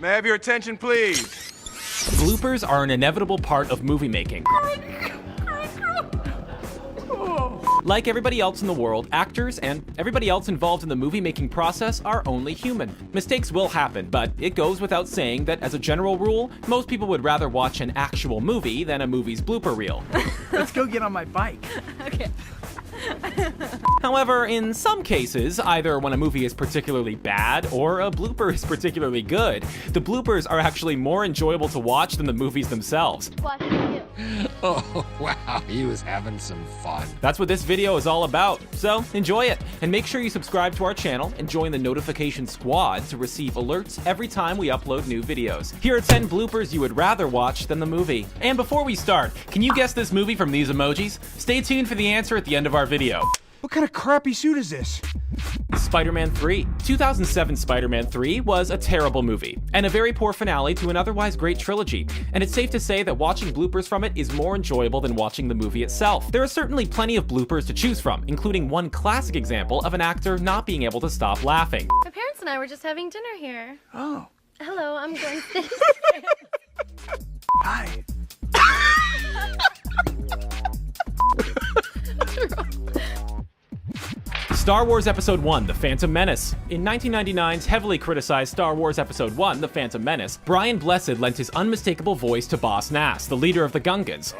May I have your attention, please? Bloopers are an inevitable part of movie making. Like everybody else in the world, actors and everybody else involved in the movie-making process are only human. Mistakes will happen, but it goes without saying that as a general rule, most people would rather watch an actual movie than a movie's blooper reel. Let's go get on my bike. Okay. However, in some cases, either when a movie is particularly bad or a blooper is particularly good, the bloopers are actually more enjoyable to watch than the movies themselves. Oh, wow, he was having some fun. That's what this video is all about, so enjoy it. And make sure you subscribe to our channel and join the notification squad to receive alerts every time we upload new videos. Here are 10 bloopers you would rather watch than the movie. And before we start, can you guess this movie from these emojis? Stay tuned for the answer at the end of our video. What kind of crappy suit is this? Spider-Man 3. 2007 Spider-Man 3 was a terrible movie, and a very poor finale to an otherwise great trilogy, and it's safe to say that watching bloopers from it is more enjoyable than watching the movie itself. There are certainly plenty of bloopers to choose from, including one classic example of an actor not being able to stop laughing. My parents and I were just having dinner here. Oh. Hello, I'm Gwen Stacy. Hi. Star Wars Episode 1, The Phantom Menace. In 1999's heavily criticized Star Wars Episode 1, The Phantom Menace, Brian Blessed lent his unmistakable voice to Boss Nass, the leader of the Gungans,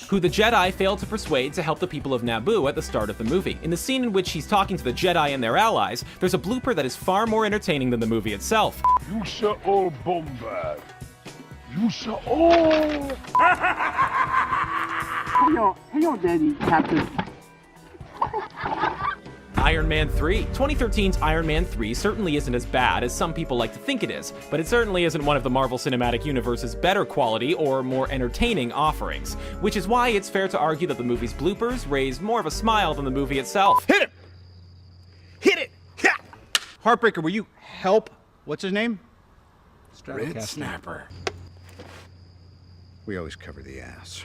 who the Jedi failed to persuade to help the people of Naboo at the start of the movie. In the scene in which he's talking to the Jedi and their allies, there's a blooper that is far more entertaining than the movie itself. You shall all bombard. You shall all. Hang on, Daddy, Captain. Iron Man 3. 2013's Iron Man 3 certainly isn't as bad as some people like to think it is, but it certainly isn't one of the Marvel Cinematic Universe's better quality or more entertaining offerings, which is why it's fair to argue that the movie's bloopers raise more of a smile than the movie itself. Hit him! Hit it! Ha! Heartbreaker, will you help? What's his name? Red Snapper. We always cover the ass.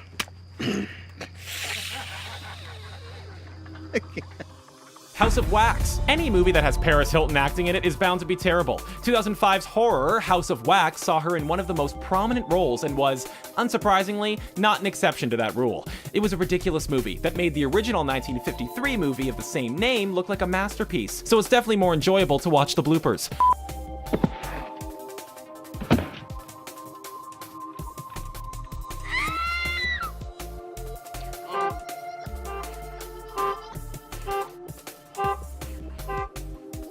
House of Wax. Any movie that has Paris Hilton acting in it is bound to be terrible. 2005's horror, House of Wax, saw her in one of the most prominent roles and was, unsurprisingly, not an exception to that rule. It was a ridiculous movie that made the original 1953 movie of the same name look like a masterpiece, so it's definitely more enjoyable to watch the bloopers.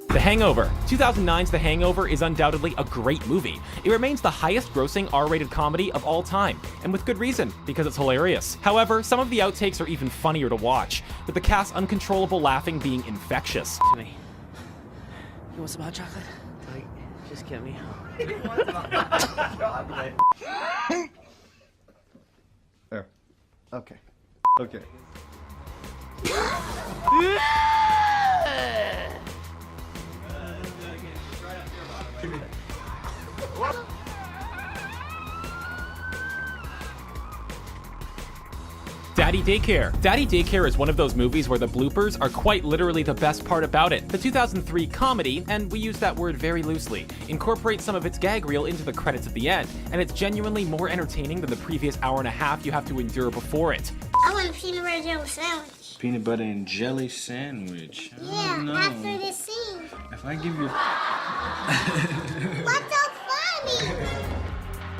The Hangover. 2009's The Hangover is undoubtedly a great movie. It remains the highest grossing R-rated comedy of all time, and with good reason, because it's hilarious. However, some of the outtakes are even funnier to watch, with the cast's uncontrollable laughing being infectious. You want some hot chocolate? Like, just get me. There. Okay. Okay. Daddy Daycare. Daddy Daycare is one of those movies where the bloopers are quite literally the best part about it. The 2003 comedy, and we use that word very loosely, incorporates some of its gag reel into the credits at the end, and it's genuinely more entertaining than the previous hour and a half you have to endure before it. I want a peanut butter jelly sandwich. Peanut butter and jelly sandwich. Yeah, after this scene. If I give you... What's so funny?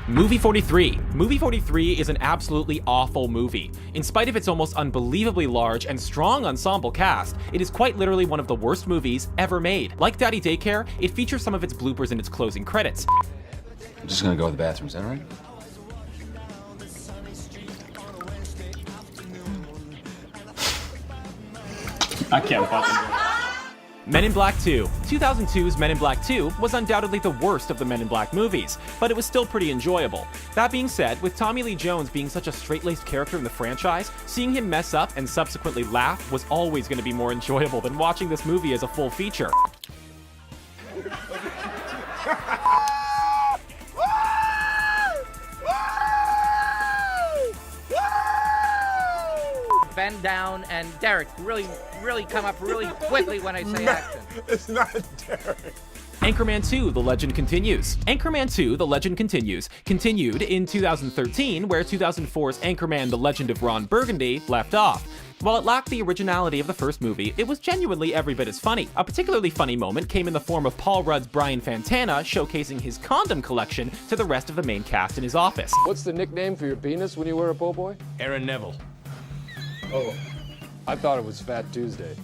Movie 43. Movie 43 is an absolutely awful movie. In spite of its almost unbelievably large and strong ensemble cast, it is quite literally one of the worst movies ever made. Like Daddy Daycare, it features some of its bloopers in its closing credits. I'm just gonna go to the bathroom, is that right? I can't fucking... Men in Black 2. 2002's Men in Black 2 was undoubtedly the worst of the Men in Black movies, but it was still pretty enjoyable. That being said, with Tommy Lee Jones being such a straight-laced character in the franchise, seeing him mess up and subsequently laugh was always going to be more enjoyable than watching this movie as a full feature. bend down, and Derek, really come up really quickly when I say action. It's not Derek. Anchorman 2: The Legend Continues. Anchorman 2: The Legend Continues continued in 2013, where 2004's Anchorman: The Legend of Ron Burgundy left off. While it lacked the originality of the first movie, it was genuinely every bit as funny. A particularly funny moment came in the form of Paul Rudd's Brian Fantana showcasing his condom collection to the rest of the main cast in his office. What's the nickname for your penis when you were a po' boy? Aaron Neville. Oh, I thought it was Fat Tuesday.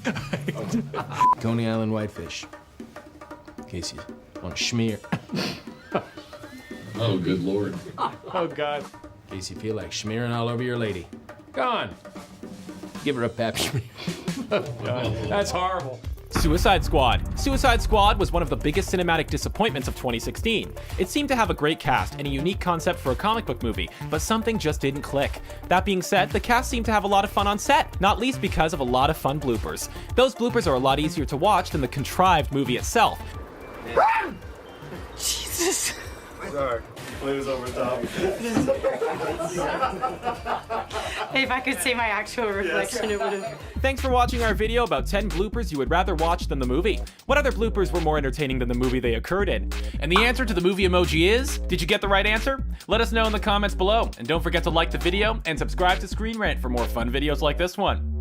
Coney Island whitefish. In case you want to schmear. Oh, good lord. Oh, God. In case you feel like schmearing all over your lady. Go on. Give her a pap smear. Oh, God. That's horrible. Suicide Squad. Suicide Squad was one of the biggest cinematic disappointments of 2016. It seemed to have a great cast and a unique concept for a comic book movie, but something just didn't click. That being said, the cast seemed to have a lot of fun on set, not least because of a lot of fun bloopers. Those bloopers are a lot easier to watch than the contrived movie itself. Jesus. Sorry. It was over top. Hey, if I could see my actual reflection, it would have. Thanks for watching our video about 10 bloopers you would rather watch than the movie. What other bloopers were more entertaining than the movie they occurred in? And the answer to the movie emoji is, did you get the right answer? Let us know in the comments below, and don't forget to like the video and subscribe to Screen Rant for more fun videos like this one.